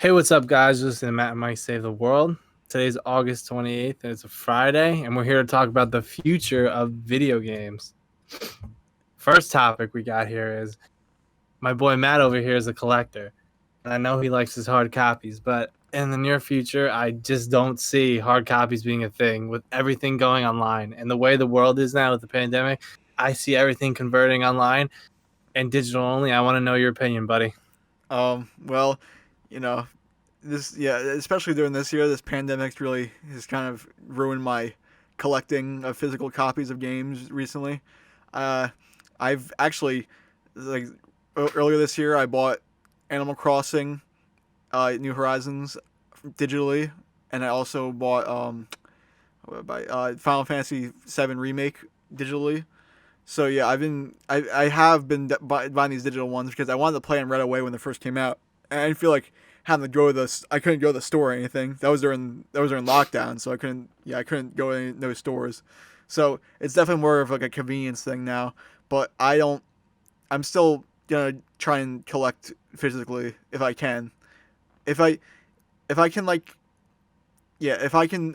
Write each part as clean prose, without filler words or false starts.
Hey, what's up, guys? Listen to Matt and Mike Save the World. Today's August 28th, and it's a Friday, and we're here to talk about the future of video games. First topic we got here is my boy Matt over here is a collector, and I know he likes his hard copies, but in the near future, I just don't see hard copies being a thing with everything going online. And the way the world is now with the pandemic, I see everything converting online and digital only. I want to know your opinion, buddy. Well, you know, especially during this year, this pandemic's really has kind of ruined my collecting of physical copies of games recently. Uh, I've actually like earlier this year I bought Animal Crossing, New Horizons digitally, and I also bought Final Fantasy VII Remake digitally. So yeah, I have been buying these digital ones because I wanted to play them right away when they first came out, and I didn't feel like having to go to the I couldn't go to the store or anything. That was during lockdown, so I couldn't go to those stores. So it's definitely more of like a convenience thing now. But I'm still gonna try and collect physically if I can. If I if I can like yeah, if I can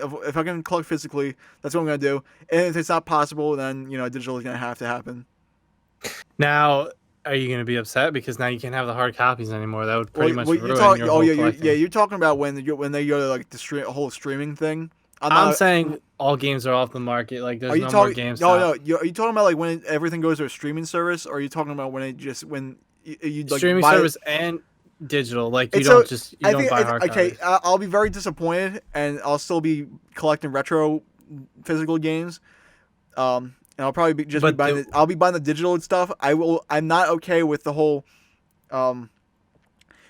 collect physically, that's what I'm gonna do. And if it's not possible, then digital is gonna have to happen. Now, are you going to be upset because now you can't have the hard copies anymore? That would pretty much Well, you ruin talk. your Oh whole yeah, collecting. you're talking about when they go to like the whole streaming thing. I'm I'm not. saying all games are off the market. Like, Are there's you no more talking? No, GameStop. no. Are you talking about like when everything goes to a streaming service, or are you talking about when you like Streaming buy it? service and digital. Like, It's so. you I don't think buy hard okay. copies. I'll be very disappointed, and I'll still be collecting retro physical games. And I'll probably just be But buying the, the. I'll be buying the digital and stuff. I will. I'm not okay with the whole. Um,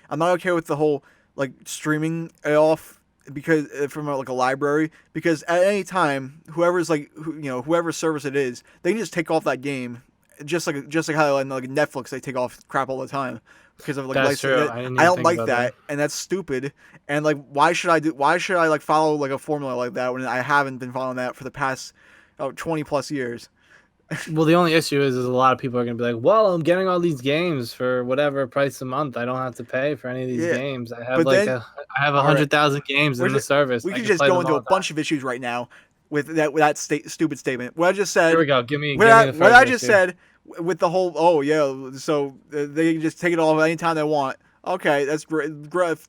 I'm not okay with the whole like streaming it off because from like a library because at any time whoever's like whoever service it is they can just take off that game just like how like Netflix they take off crap all the time because of like that's true. license. I didn't I even don't think like about that. that and that's stupid and like why should I like follow like a formula like that when I haven't been following that for the past 20 plus years. Well, the only issue is a lot of people are going to be like, well, I'm getting all these games for whatever price a month. I don't have to pay for any of these Yeah, games. but then I have a all right, 100,000 games we're in the just, service. we I could can just play go them into all a the time. bunch of issues right now with that stupid statement. What I just Here said, we go. Give me the what first I just issue. said with the whole oh yeah, so they can just take it off anytime they want. Okay, that's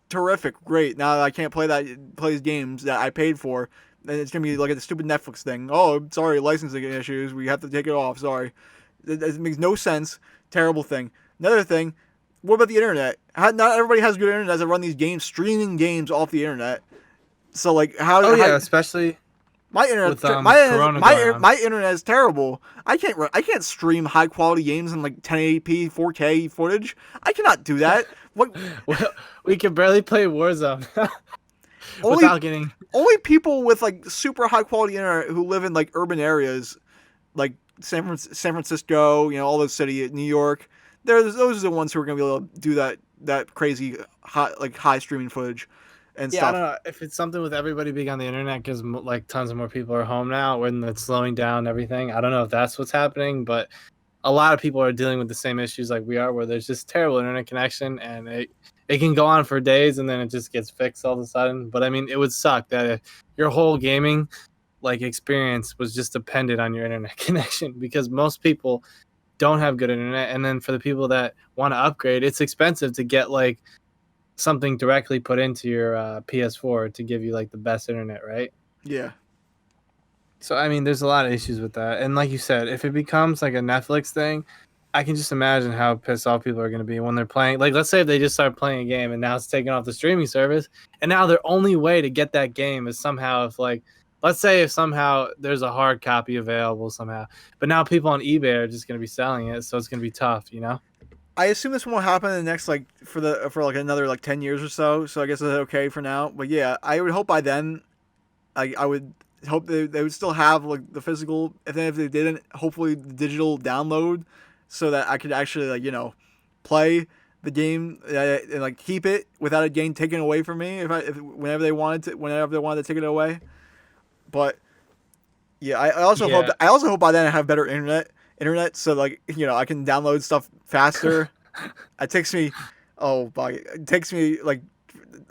terrific, great. Now I can't play these games that I paid for. And it's gonna be like a stupid Netflix thing. Oh, sorry, licensing issues. We have to take it off. Sorry, it makes no sense. Terrible thing. Another thing. What about the internet? Not everybody has good internet to run these games, streaming games off the internet. So like Oh how yeah, especially my internet with Corona going on. my internet is terrible. I can't stream high quality games in like 1080p 4K footage. I cannot do that. What Well, we can barely play Warzone only without getting. only people with like super high quality internet who live in like urban areas like San Francisco, all those cities, New York. Those are the ones who are going to be able to do that crazy high streaming footage and Yeah, I stuff. don't know if it's something with everybody being on the internet because like tons of more people are home now when it's slowing down everything. I don't know if that's what's happening, but a lot of people are dealing with the same issues like we are, where there's just terrible internet connection and it can go on for days and then it just gets fixed all of a sudden. But I mean, it would suck that if your whole gaming like experience was just dependent on your internet connection because most people don't have good internet, and then for the people that want to upgrade, it's expensive to get like something directly put into your PS4 to give you like the best internet, right? Yeah. So I mean, there's a lot of issues with that, and like you said, if it becomes like a Netflix thing, I can just imagine how pissed off people are going to be when they're playing. Like, let's say if they just start playing a game and now it's taken off the streaming service, and now their only way to get that game is somehow if like, let's say if somehow there's a hard copy available somehow, but now people on eBay are just going to be selling it, so it's going to be tough, you know? I assume this won't happen in the next like for like another like 10 years or so. So I guess it's okay for now. But yeah, I would hope by then, I would hope they would still have like the physical. And then if they didn't, hopefully the digital download, so that I could actually like play the game and like keep it without a game taken away from me if whenever they wanted to take it away. But yeah, Yeah. I also hope by then I have better internet so like I can download stuff faster. It takes me, oh, it takes me like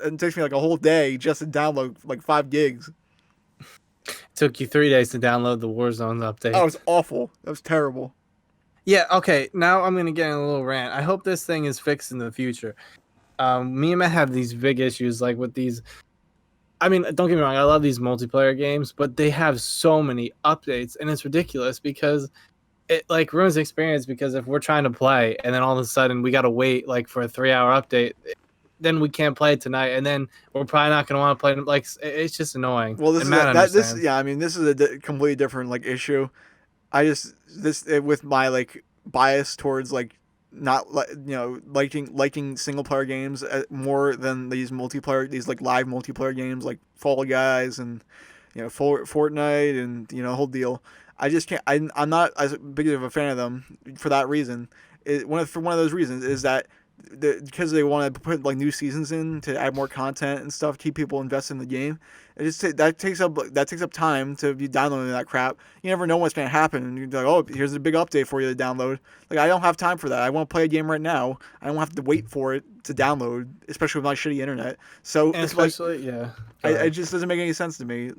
it takes me like a whole day just to download like 5 gigs. Took you 3 days to download the Warzone That was update. awful. That was terrible. Yeah, okay. Now I'm gonna get in a little rant. I hope this thing is fixed in the future. Me and Matt have these big issues, like with these. I mean, don't get me wrong. I love these multiplayer games, but they have so many updates, and it's ridiculous because it like ruins the experience. Because if we're trying to play, and then all of a sudden we gotta wait like for a 3 hour update, then we can't play tonight, and then we're probably not gonna want to play. Like it's just annoying. Well, this And is Matt this understands. yeah. I mean, this is a completely different like issue. I just with my like bias towards like not liking single player games more than these like live multiplayer games like Fall Guys and Fortnite and whole deal. I just can't. I'm not as big of a fan of them for that reason. For one of those reasons is that because they want to put like new seasons in to add more content and stuff, keep people invested in the game. That takes up time to be downloading that crap. You never know what's gonna happen, and you're like, oh, here's a big update for you to download. Like I don't have time for that. I want to play a game right now. I don't have to wait for it to download, especially with my shitty internet. So And it's like especially, yeah. it just doesn't make any sense to me.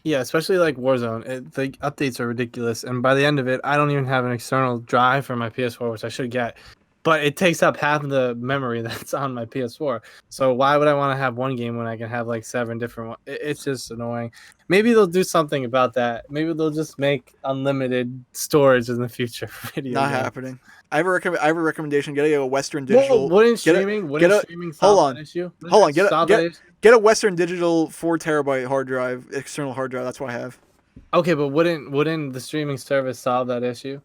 Yeah, especially like Warzone. The updates are ridiculous, and by the end of it, I don't even have an external drive for my PS4, which I should get. But it takes up half of the memory that's on my PS4. So why would I want to have one game when I can have like 7 different ones? It's just annoying. Maybe they'll do something about that. Maybe they'll just make unlimited storage in the future for video Not games. happening. I have a recommendation. Get a Western Well, Digital. wouldn't Get a streaming get a hold solve on, that issue? hold on. Wouldn't it solve that issue? Get a Western Digital 4 terabyte hard drive, external hard drive. That's what I have. Okay, but wouldn't the streaming service solve that issue?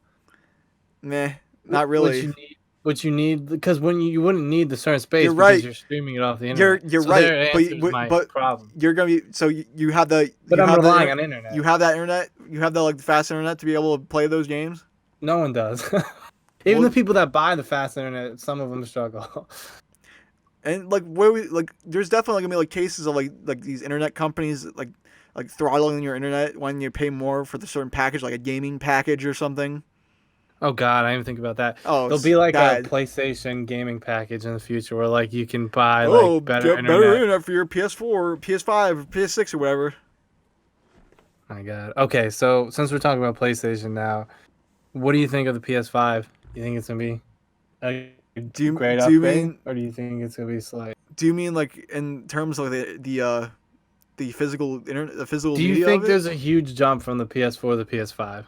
Meh, not What really. you need, what you need, because when you wouldn't need the certain space You're because right. you're streaming it off the You're internet. you're So right. there But answers my but problem. you're gonna be so you have But I'm relying on internet. you have that internet. You have the like fast internet to be able to play those games. No one does. Even Well, the people that buy the fast internet, some of them struggle. and like where we like, there's definitely gonna be like cases of like these internet companies like throttling your internet when you pay more for the certain package, like a gaming package or something. Oh God, I didn't think about that. Oh, There'll it's be like a bad. PlayStation gaming package in the future where like you can buy Oh, like better get better internet. internet for your PS4, PS5, PS6, or whatever. My God. Okay, so since we're talking about PlayStation now, what do you think of the PS5? You think it's gonna be a great Do you upgrade, mean or do you think it's gonna be slight? like in terms of the physical internet, the physical Do you media think of it? there's a huge jump from the PS4 to the PS5?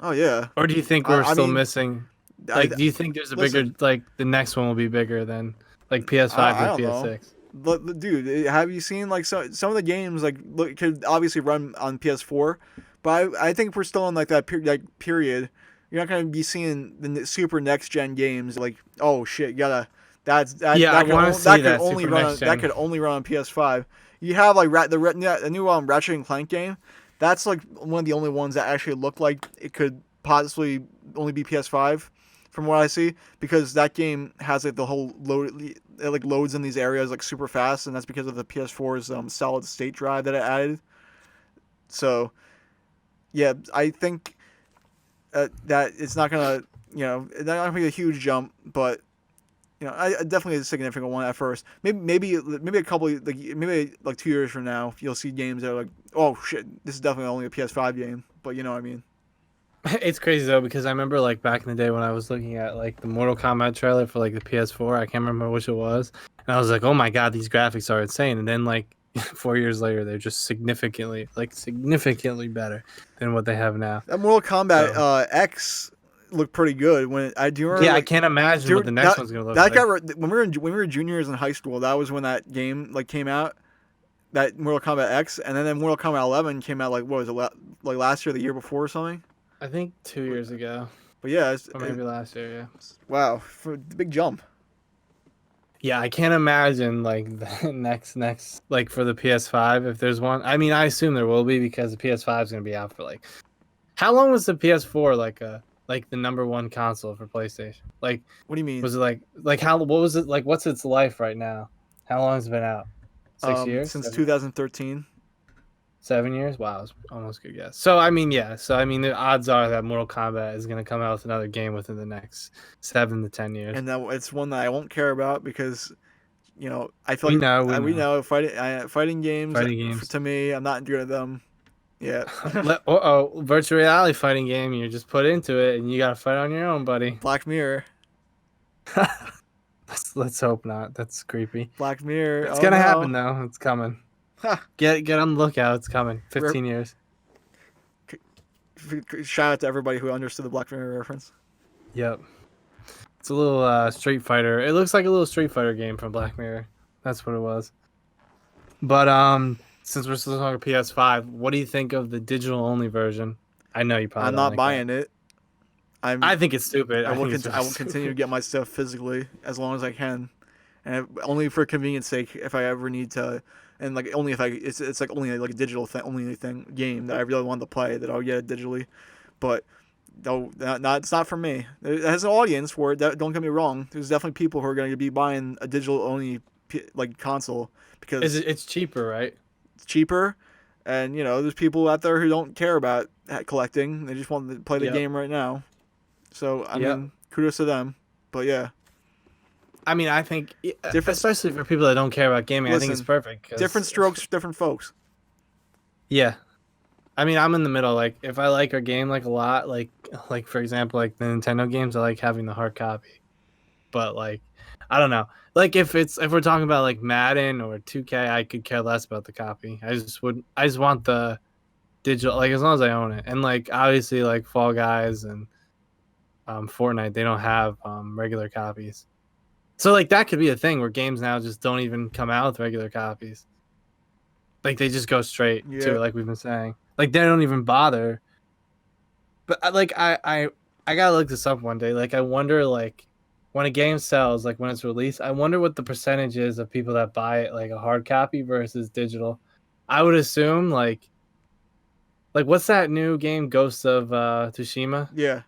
Oh yeah. Or do you think we're I still mean, missing? I Like, do you think there's a listen. bigger, like, the next one will be bigger than, like, PS5 I to don't know. PS6? But dude, have you seen like some of the games like look could obviously run on PS4, but I think we're still in like that period. You're not gonna be seeing the super next gen games like oh shit, you gotta Yeah, I want to see that only Super run Next on, that Gen. could only run on PS5. You have like the new Ratchet and Clank game. That's like one of the only ones that actually look like it could possibly only be PS5 from what I see, because that game has like the whole load, it like loads in these areas like super fast, and that's because of the PS4's solid state drive that it added. So yeah, I think that it's not gonna it's not gonna be a huge jump, but I definitely a significant one at first. Maybe a couple like maybe like 2 years from now, you'll see games that are like, oh shit, this is definitely only a PS5 game. But you know what I mean. It's crazy, though, because I remember, like, back in the day when I was looking at, like, the Mortal Kombat trailer for, like, the PS4. I can't remember which it was. And I was like, oh my God, these graphics are insane. And then, like, 4 years later, they're just significantly better than what they have now. That Mortal Kombat So, X looked pretty good when I do you remember yeah, I like can't imagine what the next one's going to look that like. got when we were juniors in high school. That was when that game like came out. That Mortal Kombat X, and then Mortal Kombat 11 came out like what was it like last year, the year before or something. I think 2 years ago, But yeah, or maybe last year, yeah. wow, for the big jump. Yeah, I can't imagine like the next like for the PS5 if there's one. I mean, I assume there will be because the PS5 is gonna be out for like how long was the PS4 like the number one console for PlayStation? Like What do you mean? was it like how what was it like what's its life right now? How long has it been out? 6 years? Since 7 years? 2013. 7 years? Wow, it's almost a good guess. So I mean, yeah. So I mean, the odds are that Mortal Kombat is gonna come out with another game within the next 7 to 10 years. And that it's one that I won't care about because I feel We like know, we we know. know fighting games Fighting games. to me, I'm not good at them. Yeah. Virtual reality fighting game. You're just put into it, and you gotta fight on your own, buddy. Black Mirror. Let's hope not. That's creepy. Black Mirror. It's Oh gonna no. happen though. It's coming. Ha. Get on the lookout. It's coming. Re- 15 years. Shout out to everybody who understood the Black Mirror reference. Yep. It's a little Street Fighter. It looks like a little Street Fighter game from Black Mirror. That's what it was. But since we're still talking PS5, what do you think of the digital only version? I know you probably I'm don't not like buying that. it. I'm. I think it's stupid. I will. think it's I really will continue to stupid. get my stuff physically as long as I can, and only for convenience sake if I ever need to, and like only if it's like only like a digital thing, only thing game that I really want to play that I'll get it digitally, but. No, it's not for me. It has an audience for it. Don't get me wrong. There's definitely people who are going to be buying a digital only like console because It's cheaper, right? it's cheaper, and there's people out there who don't care about collecting. They just want to play the Yep. game right now. So I Yep. mean, kudos to them. But yeah, I mean, I think, Different- especially for people that don't care about gaming, I think it's Listen, perfect. 'Cause, different strokes, different folks. Yeah. I mean, I'm in the middle. Like, if I like a game like a lot, like for example, like the Nintendo games, I like having the hard copy. But like, I don't know. Like, if we're talking about like Madden or 2K, I could care less about the copy. I just want the digital. Like, as long as I own it, and like obviously like Fall Guys and Fortnite, they don't have regular copies. So like that could be a thing where games now just don't even come out with regular copies. Like they just go straight to Yeah. it, like we've been saying. Like they don't even bother. But I gotta look this up one day. Like I wonder like when a game sells, like when it's released, I wonder what the percentage is of people that buy it like a hard copy versus digital. I would assume like what's that new game, Ghost of Tsushima? Yeah.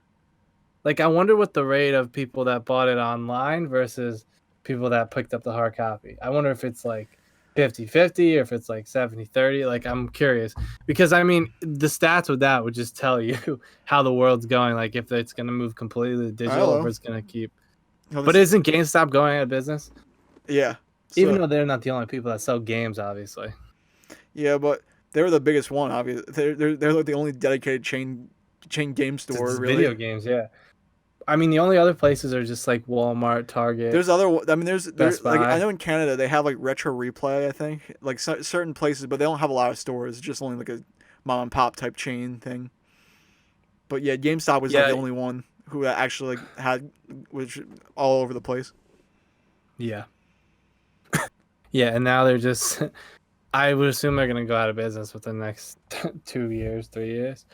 Like I wonder what the rate of people that bought it online versus people that picked up the hard copy. I wonder if it's like 50-50 or if it's like 70-30. Like I'm curious because I mean the stats with that would just tell you how the world's going, like if it's going to move completely to digital or if know. it's going to keep. No, But isn't GameStop going out of business? yeah. Even So, though they're not the only people that sell games, obviously. yeah, but they're the biggest one. Obviously, they're like the only dedicated chain game It's store. Really. video games, yeah. I mean, the only other places are just like Walmart, Target. There's other. I mean, there's Best like I Buy. know in Canada they have like Retro Replay. I think like certain places, but they don't have a lot of stores. It's just only like a mom and pop type chain thing. But yeah, GameStop was like Yeah. the only one who actually like, had which all over the place. Yeah. Yeah, and now they're just. I would assume they're gonna go out of business within the next 2 years, 3 years.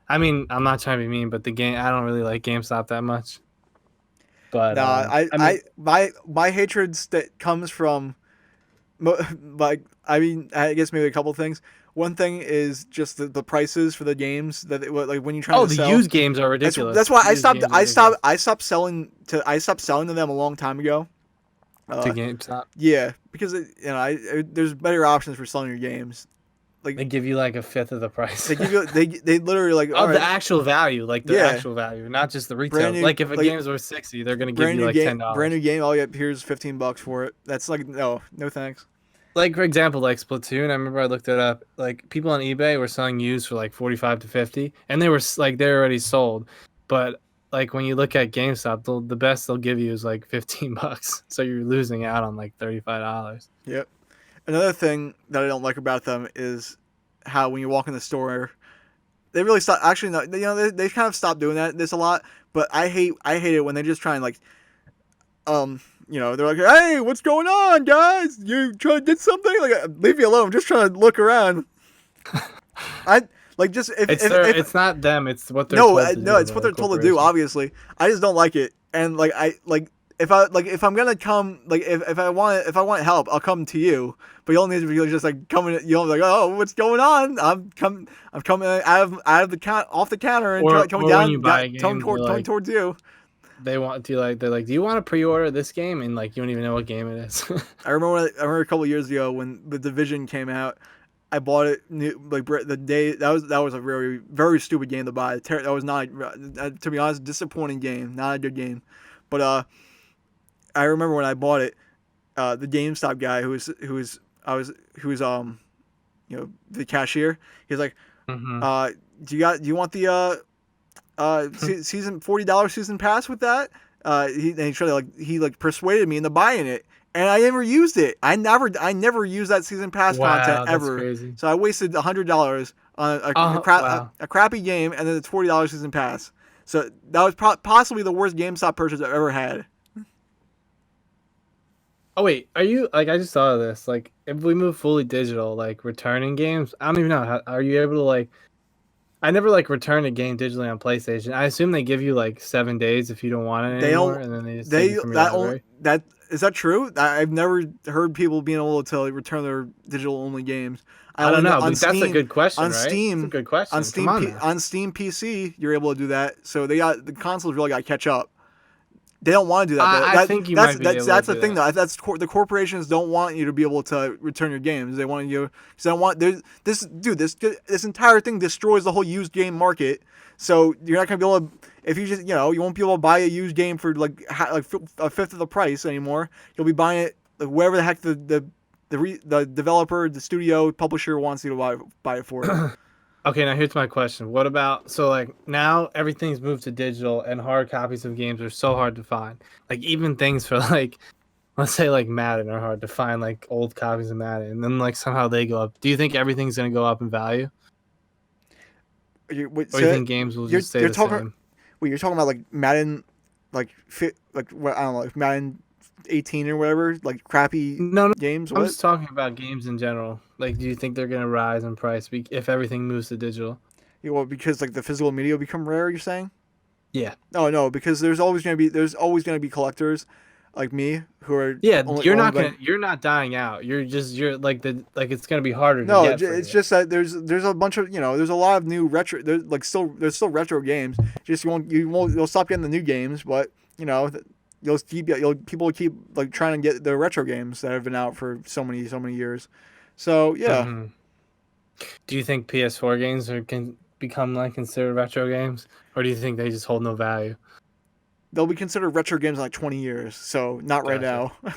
I mean, I'm not trying to be mean, but I don't really like GameStop that much. But Nah, I mean, my hatred that comes from, like I mean I guess maybe a couple things. One thing is just the prices for the games like when you try oh, to the sell. used games are That's, ridiculous. that's why Used games are ridiculous I stopped selling to them a long time ago. to GameStop. Yeah, because there's better options for selling your games. They give you like a fifth of the price. They give you they literally like all of the right, actual value, like the Yeah. actual value, not just the retail. Brand new- Like if a like, game is worth 60, they're gonna give brand you new like game, $10. brand new game. Oh yeah, here's $15 for it. That's like no thanks. Like for example, like Splatoon, I remember I looked it up. Like people on eBay were selling used for like 45 to 50, and they were like they're already sold. But like when you look at GameStop, the best they'll give you is like $15. So you're losing out on like $35. Yep. Another thing that I don't like about them is how when you walk in the store, they really stop. Actually, no, they kind of stopped doing this a lot. But I hate it when they just try and like, they're like, hey, what's going on, guys? You trying to get something? Like, leave me alone. I'm just trying to look around. I like just if It's not them. It's what they're no, told to do, it's what they're told to do. corporation. Obviously, I just don't like it. And like if I'm gonna come, like if I want help, I'll come to you. But you'll need to be just like coming. You'll be like, oh, what's going on? I'm coming out of the off the counter and coming or down, when you buy a game, coming towards you. They want to they're like, do you want to pre-order this game? And like you don't even know what game it is. I remember a couple years ago when the Division came out. I bought it like the day that was a very very stupid game to buy. That was not to be honest, disappointing game, not a good game. But I remember when I bought it, the GameStop guy who was the cashier. He's like, Hmm. do you want the season $40 season pass with that? He tried to he persuaded me into buying it, and I never used it. I never used that season pass content Wow, that's ever. crazy. So I wasted $100 on Oh, wow. a crappy game, and then it's $40 season pass. So that was possibly the worst GameStop purchase I've ever had. Oh wait, are you like I just thought of this. Like if we move fully digital, like returning games, I don't even know. Are you able to like I never like return a game digitally on PlayStation. I assume they give you like 7 days if you don't want it They anymore, don't. and then they just take They it from your that only library. that is that true? I've never heard people being able to return their digital only games. I I only don't know know, but that's a good question, on right? That's a Steam, good question. Come on now. on Steam PC, you're able to do that. So the consoles really got to catch up. They don't want to do that though. I think you might be able to That's the do thing that. though. The corporations don't want you to be able to return your games. They want you because they don't want this entire thing destroys the whole used game market. So you're not gonna be able to if you just you won't be able to buy a used game for a fifth of the price anymore. You'll be buying it like wherever the heck the developer, the studio, publisher wants you to buy it for. Okay, now here's my question. What about so like now everything's moved to digital and hard copies of games are so hard to find. Like even things for like let's say like Madden are hard to find like old copies of Madden and then like somehow they go up. Do you think everything's gonna go up in value? Or do you So think games will just stay you're the talking. same? Wait, you're talking about like Madden, like what I don't know, like Madden 18 or whatever, like crappy No, no, games. I'm What? just talking about games in general. Like, do you think they're gonna rise in price if everything moves to digital? Well, because like the physical media will become rare. You're saying? Yeah. No, because there's always gonna be collectors like me who are Yeah, only like. you're not dying out. You're like like it's gonna be harder to No, get for it's you. just that there's a bunch of there's a lot of new retro there's still retro games. Just you'll stop getting the new games, but people will keep like trying to get the retro games that have been out for so many years. So yeah, Hmm. Do you think PS4 games can become like considered retro games, or do you think they just hold no value? they'll be considered retro games in like 20 years. So not right Gotcha. now.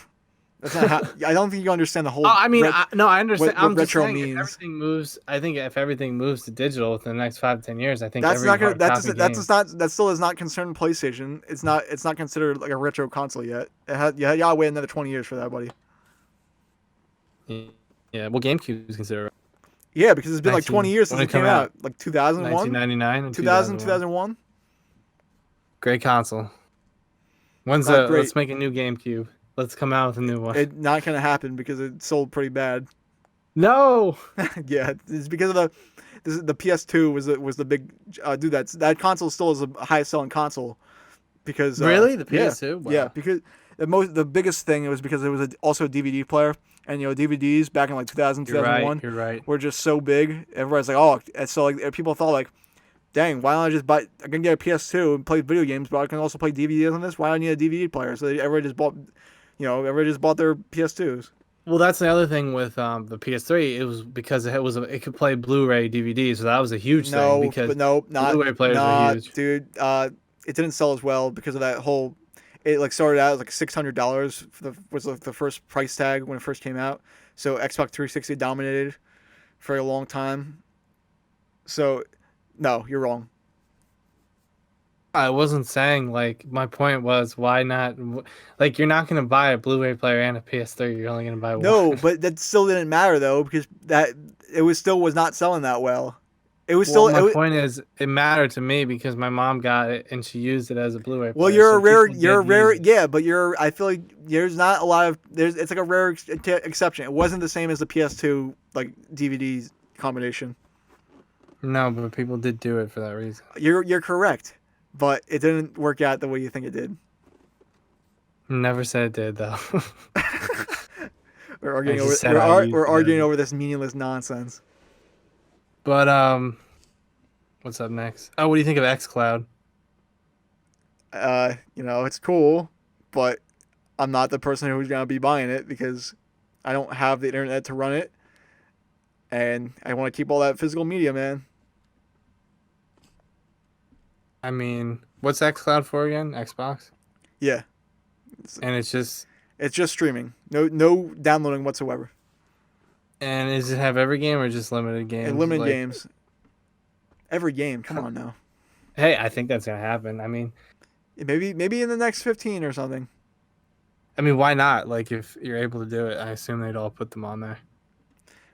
That's not how. I don't think you understand the Oh, whole I mean, no, I understand. what I'm just retro saying, if means. everything moves, I think if everything moves to digital within the next 5 to 10 years, I think That's every not gonna. hard copy game. That still is not concerned PlayStation. It's not considered like a retro console yet. You gotta wait another 20 years for that, buddy. Yeah, well, GameCube is considered Yeah, because it's been like 20 years when since it it came come out, out. Like 2001, 1999 and 2000, 2001. 2001. Great console. Great. Let's make a new GameCube. Let's come out with a new one. It not gonna happen because it sold pretty bad. No. Yeah, it's because of the PS2 was the big dude. That console still is the highest selling console because Really? The yeah, PS2? yeah, Wow. because the biggest thing it was because it was also a DVD player, and DVDs back in like 2000, You're right. 2001 You're right. were just so big. Everybody's like, oh, and so like people thought like, dang, why don't I just buy? I can get a PS2 and play video games, but I can also play DVDs on this. Why do I need a DVD player? So everybody just bought, everybody just bought their PS2s. Well, that's the other thing with the PS3. It was because it could play Blu-ray DVD, so that was a huge thing No, but because no, Blu-ray players were not, huge. dude. It didn't sell as well because of that whole. It like started out as like $600 was like the first price tag when it first came out. So Xbox 360 dominated for a long time. So, no, you're wrong. I wasn't saying like my point was why not like you're not gonna buy a Blu-ray player and a PS3. You're only gonna buy one. No, but that still didn't matter though because that it was not selling that well. It was Well, still my point is, it mattered to me because my mom got it and she used it as a Blu-ray well, player. So people you're a did use rare, it. yeah, but I feel like there's not a lot of, it's like a rare exception. It wasn't the same as the PS2, like, DVD combination. No, but people did do it for that reason. You're correct, but it didn't work out the way you think it did. Never said it did though. We're I arguing over, just said I used we're it as arguing a. over this meaningless nonsense. But what's up next? Oh, what do you think of XCloud? It's cool, but I'm not the person who's gonna be buying it because I don't have the internet to run it, and I want to keep all that physical media, man. I mean, what's XCloud for again? Xbox? Yeah, And it's just It's just streaming. No downloading whatsoever. And does it have every game or just limited And games? limited Like, games. Every game. Come on now. hey, I think that's gonna happen. Maybe in the next 15 or something. Why not? Like, if you're able to do it, I assume they'd all put them on there.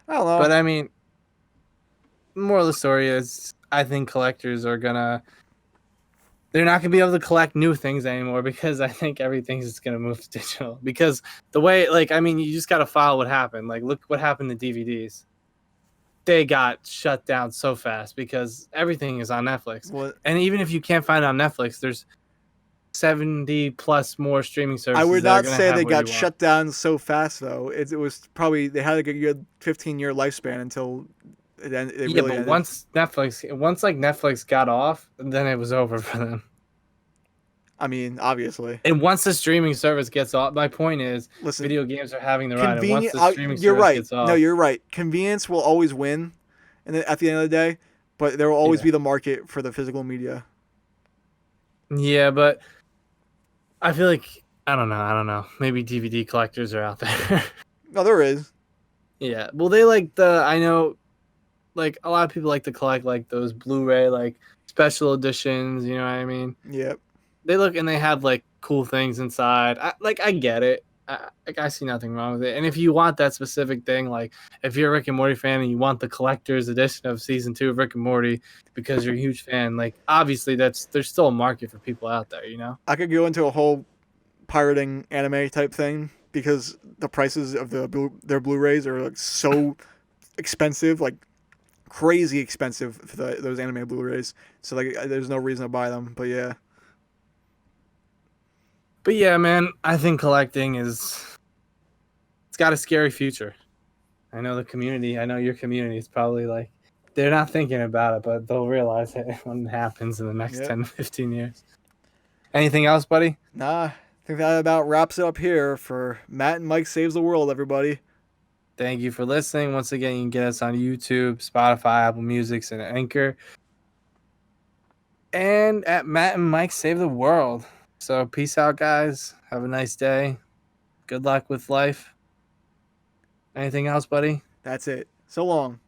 I don't know. But moral of the story is, I think collectors are gonna. They're not gonna be able to collect new things anymore because I think everything's just gonna move to digital. Because the way, you just gotta follow what happened. Like, look what happened to DVDs. They got shut down so fast because everything is on Netflix. What And even if you can't find it on Netflix, there's 70 plus more streaming I services would that are not going to say have they what got you want. shut down so fast though. It was probably they had like a good 15-year lifespan until it Yeah, really but ended. once like Netflix got off, then it was over for them. I mean, obviously. And once the streaming service gets off, my point is Listen, video games are having the ride. And once convenient. the streaming You're service right. gets No, off, you're right. Convenience will always win, and at the end of the day, but there will always yeah. be the market for the physical media. Yeah, but I feel like, I don't know. Maybe DVD collectors are out there. No, there is. Yeah. Well, I know, like, a lot of people like to collect, like, those Blu-ray, like, special editions, you know what I mean? Yep. They look and they have like cool things inside. I get it. I see nothing wrong with it. And if you want that specific thing, like if you're a Rick and Morty fan and you want the collector's edition of season 2 of Rick and Morty because you're a huge fan, like obviously there's still a market for people out there, you know? I could go into a whole pirating anime type thing because the prices of their Blu-rays are like so expensive, like crazy expensive for those anime Blu-rays. So like, there's no reason to buy them. But yeah, But yeah, man, I think collecting it's got a scary future. I know the community, I know your community is probably like they're not thinking about it, but they'll realize it when it happens in the next yep. 10 to 15 years. Anything else, buddy? Nah, I think that about wraps it up here for Matt and Mike Saves the World, everybody. Thank you for listening. Once again, you can get us on YouTube, Spotify, Apple Music, and Anchor. And at Matt and Mike Save the World. So peace out, guys. Have a nice day. Good luck with life. Anything else, buddy? That's it. So long.